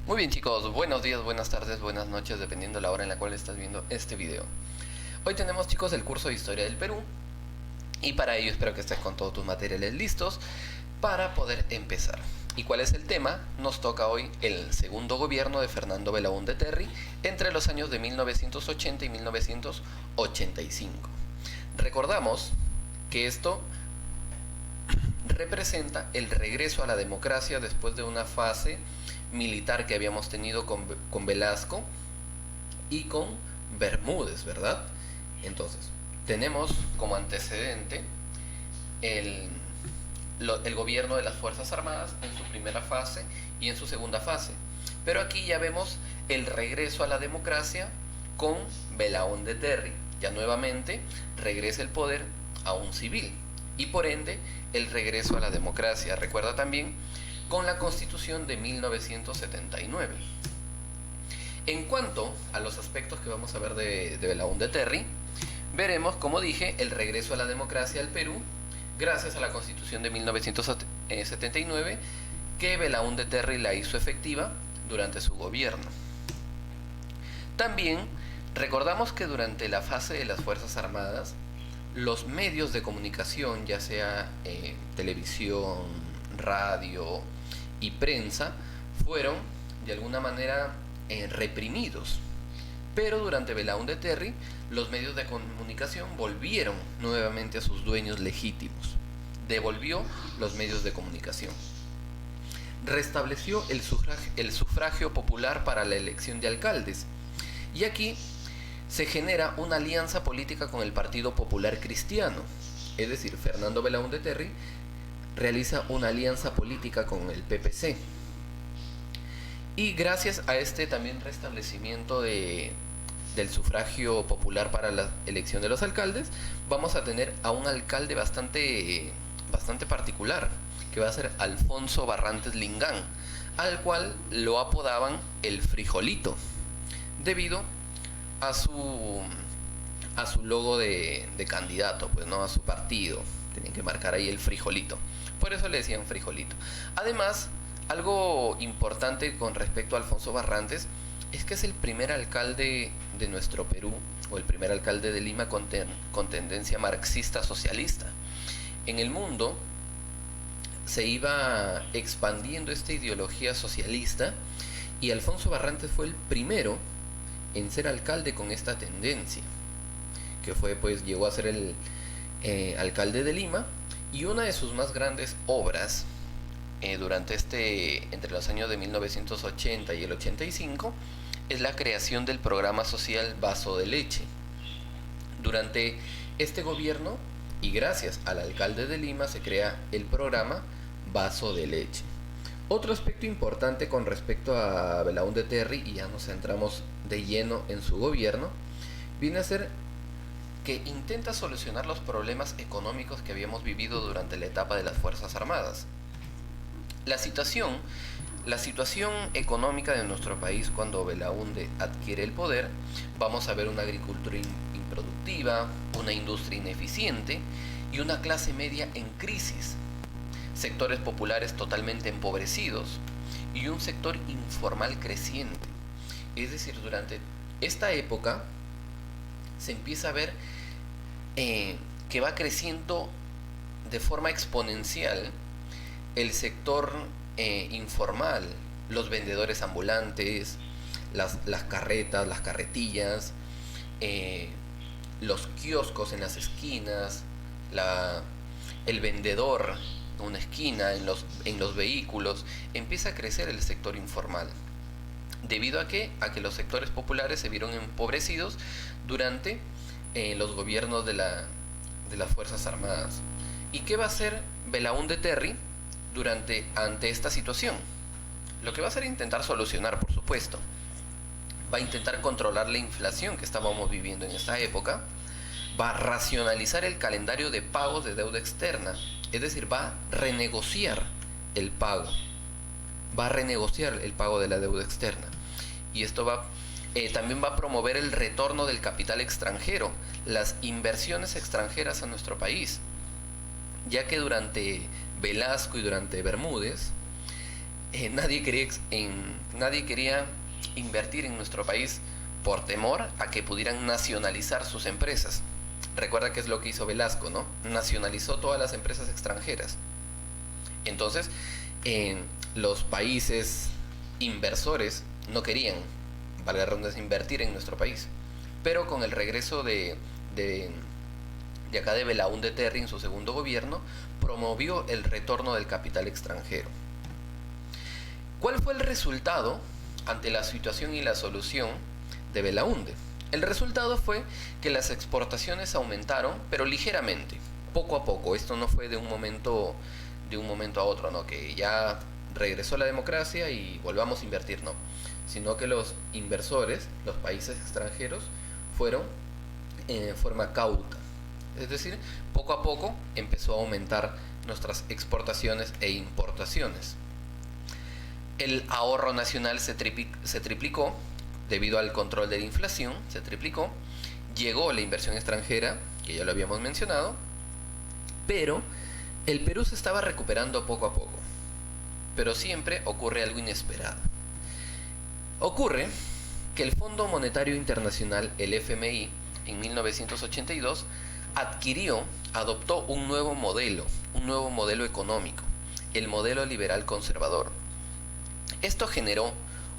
Muy bien chicos, buenos días, buenas tardes, buenas noches, dependiendo de la hora en la cual estás viendo este video. Hoy tenemos chicos el curso de Historia del Perú y para ello espero que estés con todos tus materiales listos para poder empezar. ¿Y cuál es el tema? Nos toca hoy el segundo gobierno de Fernando Belaúnde Terry entre los años de 1980 y 1985. Recordamos que esto representa el regreso a la democracia después de una fase militar que habíamos tenido con Velasco y con Bermúdez, ¿verdad? Entonces, tenemos como antecedente el gobierno de las Fuerzas Armadas en su primera fase y en su segunda fase. Pero aquí ya vemos el regreso a la democracia con Belaúnde Terry. Ya nuevamente regresa el poder a un civil y por ende el regreso a la democracia. Recuerda también con la Constitución de 1979. En cuanto a los aspectos que vamos a ver de Belaúnde Terry, veremos, como dije, el regreso a la democracia al Perú gracias a la Constitución de 1979 que Belaúnde Terry la hizo efectiva durante su gobierno. También recordamos que durante la fase de las Fuerzas Armadas, los medios de comunicación, ya sea televisión, radio y prensa, fueron de alguna manera reprimidos. Pero durante Belaúnde Terry, los medios de comunicación volvieron nuevamente a sus dueños legítimos. Devolvió los medios de comunicación. Restableció el sufragio popular para la elección de alcaldes. Y aquí se genera una alianza política con el Partido Popular Cristiano. Es decir, Fernando Belaúnde Terry realiza una alianza política con el PPC. Y gracias a este también restablecimiento del sufragio popular para la elección de los alcaldes, vamos a tener a un alcalde bastante particular, que va a ser Alfonso Barrantes Lingán, al cual lo apodaban el Frijolito, debido a su logo de candidato, pues no, a su partido. Tenían que marcar ahí el frijolito. Por eso le decían frijolito. Además, algo importante con respecto a Alfonso Barrantes es que es el primer alcalde de nuestro Perú, o el primer alcalde de Lima con tendencia marxista-socialista. En el mundo se iba expandiendo esta ideología socialista y Alfonso Barrantes fue el primero en ser alcalde con esta tendencia, que fue, pues, llegó a ser el alcalde de Lima, y una de sus más grandes obras entre los años de 1980 y el 85 es la creación del programa social Vaso de Leche. Durante este gobierno y gracias al alcalde de Lima se crea el programa Vaso de Leche. Otro aspecto importante con respecto a Belaúnde Terry, y ya nos centramos de lleno en su gobierno, viene a ser que intenta solucionar los problemas económicos que habíamos vivido durante la etapa de las Fuerzas Armadas. La situación económica de nuestro país cuando Belaúnde adquiere el poder, vamos a ver una agricultura improductiva, una industria ineficiente y una clase media en crisis, sectores populares totalmente empobrecidos y un sector informal creciente. Es decir, durante esta época se empieza a ver que va creciendo de forma exponencial el sector informal, los vendedores ambulantes, las carretas, las carretillas, los kioscos en las esquinas, el vendedor en una esquina, en los vehículos. Empieza a crecer el sector informal. ¿Debido a qué? A que los sectores populares se vieron empobrecidos durante los gobiernos de las Fuerzas Armadas. ¿Y qué va a hacer Belaúnde Terry ante esta situación? Lo que va a hacer es intentar solucionar, por supuesto. Va a intentar controlar la inflación que estábamos viviendo en esta época. Va a racionalizar el calendario de pagos de deuda externa. Es decir, va a renegociar el pago. Va a renegociar el pago de la deuda externa. Y esto también va a promover el retorno del capital extranjero, las inversiones extranjeras a nuestro país, ya que durante Velasco y durante Bermúdez nadie quería invertir en nuestro país por temor a que pudieran nacionalizar sus empresas. Recuerda que es lo que hizo Velasco, ¿no? Nacionalizó todas las empresas extranjeras. Entonces, los países inversores no querían, valga la redundancia, invertir en nuestro país. Pero con el regreso de acá de Belaúnde Terry en su segundo gobierno, promovió el retorno del capital extranjero. ¿Cuál fue el resultado ante la situación y la solución de Belaúnde? El resultado fue que las exportaciones aumentaron, pero ligeramente, poco a poco. Esto no fue de un momento a otro, ¿no? Que ya regresó la democracia y volvamos a invertir, no. Sino que los inversores, los países extranjeros, fueron en forma cauta. Es decir, poco a poco empezó a aumentar nuestras exportaciones e importaciones. El ahorro nacional se triplicó debido al control de la inflación, se triplicó. Llegó la inversión extranjera, que ya lo habíamos mencionado, pero el Perú se estaba recuperando poco a poco. Pero siempre ocurre algo inesperado. Ocurre que el Fondo Monetario Internacional, el FMI, en 1982, adoptó un nuevo modelo económico, el modelo liberal conservador. Esto generó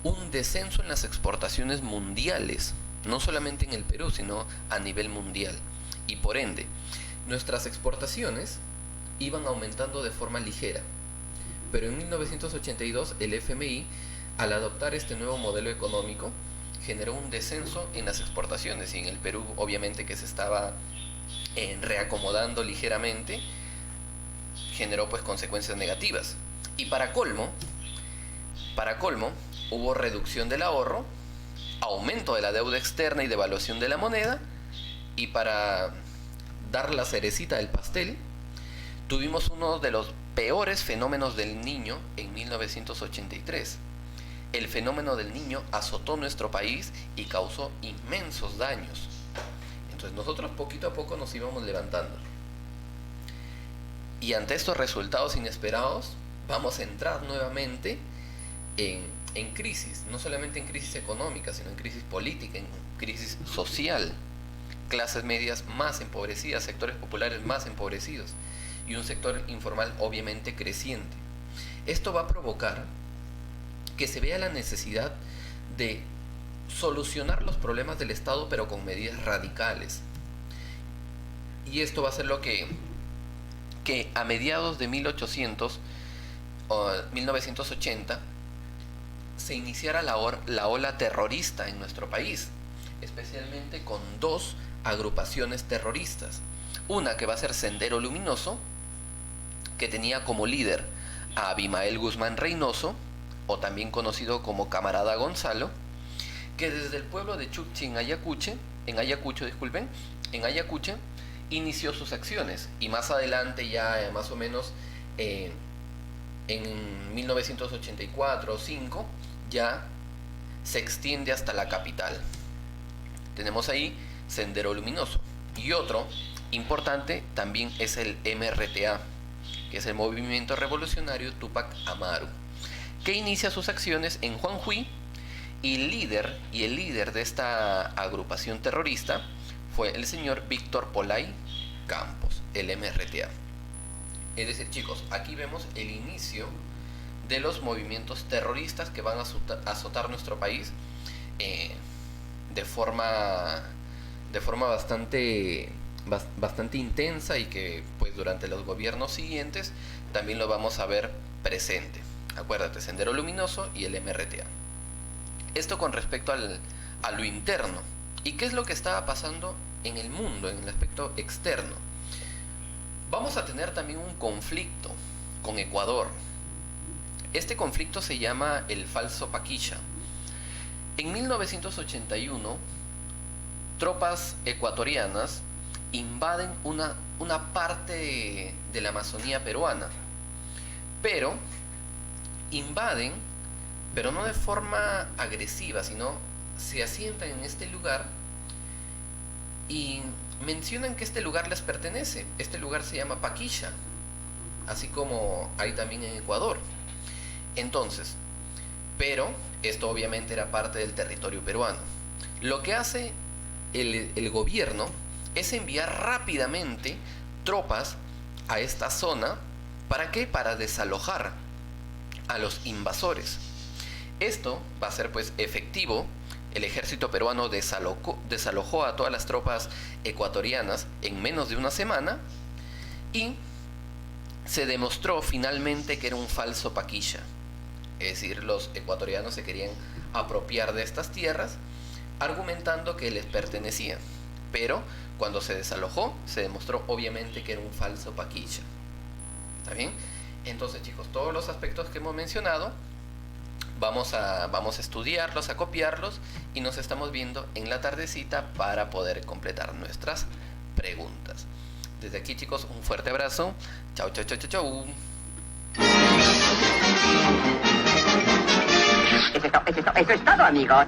un descenso en las exportaciones mundiales, no solamente en el Perú, sino a nivel mundial. Y por ende, nuestras exportaciones iban aumentando de forma ligera. Pero en 1982 el FMI, al adoptar este nuevo modelo económico, generó un descenso en las exportaciones. Y en el Perú, obviamente, que se estaba reacomodando ligeramente, generó pues consecuencias negativas. Y para colmo, hubo reducción del ahorro, aumento de la deuda externa y devaluación de la moneda. Y para dar la cerecita del pastel, tuvimos uno de los peores fenómenos del Niño en 1983. El fenómeno del Niño azotó nuestro país y causó inmensos daños. Entonces nosotros poquito a poco nos íbamos levantando. Y ante estos resultados inesperados, vamos a entrar nuevamente en crisis. No solamente en crisis económica, sino en crisis política, en crisis social. Clases medias más empobrecidas, sectores populares más empobrecidos y un sector informal obviamente creciente. Esto va a provocar que se vea la necesidad de solucionar los problemas del Estado, pero con medidas radicales. Y esto va a ser lo que a mediados de 1980 se iniciara la ola terrorista en nuestro país, especialmente con dos agrupaciones terroristas. Una que va a ser Sendero Luminoso, que tenía como líder a Abimael Guzmán Reynoso, o también conocido como Camarada Gonzalo, que desde el pueblo de Chuchi en Ayacucho, inició sus acciones. Y más adelante, ya más o menos en 1984 o 5, ya se extiende hasta la capital. Tenemos ahí Sendero Luminoso. Y otro importante también es el MRTA, que es el Movimiento Revolucionario Tupac Amaru, que inicia sus acciones en Juanjuy, y el líder de esta agrupación terrorista fue el señor Víctor Polay Campos, el MRTA. Es decir, chicos, aquí vemos el inicio de los movimientos terroristas que van a azotar nuestro país de forma bastante intensa, y que pues durante los gobiernos siguientes también lo vamos a ver presente. Acuérdate, Sendero Luminoso y el MRTA. Esto con respecto a lo interno. ¿Y qué es lo que estaba pasando en el mundo, en el aspecto externo? Vamos a tener también un conflicto con Ecuador. Este conflicto se llama el Falso Paquilla. En 1981, tropas ecuatorianas invaden una parte de la Amazonía peruana. Pero no de forma agresiva, sino se asientan en este lugar y mencionan que este lugar les pertenece. Este lugar se llama Paquilla, así como hay también en Ecuador. Entonces, pero esto obviamente era parte del territorio peruano. Lo que hace el gobierno es enviar rápidamente tropas a esta zona. ¿Para qué? Para desalojar a los invasores. Esto va a ser pues efectivo. El ejército peruano desalojó a todas las tropas ecuatorianas en menos de una semana y se demostró finalmente que era un falso Paquilla. Es decir, los ecuatorianos se querían apropiar de estas tierras argumentando que les pertenecían. Pero cuando se desalojó, se demostró obviamente que era un falso Paquilla. ¿Está bien? Entonces, chicos, todos los aspectos que hemos mencionado vamos a estudiarlos, a copiarlos, y nos estamos viendo en la tardecita para poder completar nuestras preguntas. Desde aquí, chicos, un fuerte abrazo. Chau, chau, chau, chau, chau. Eso es todo, amigos.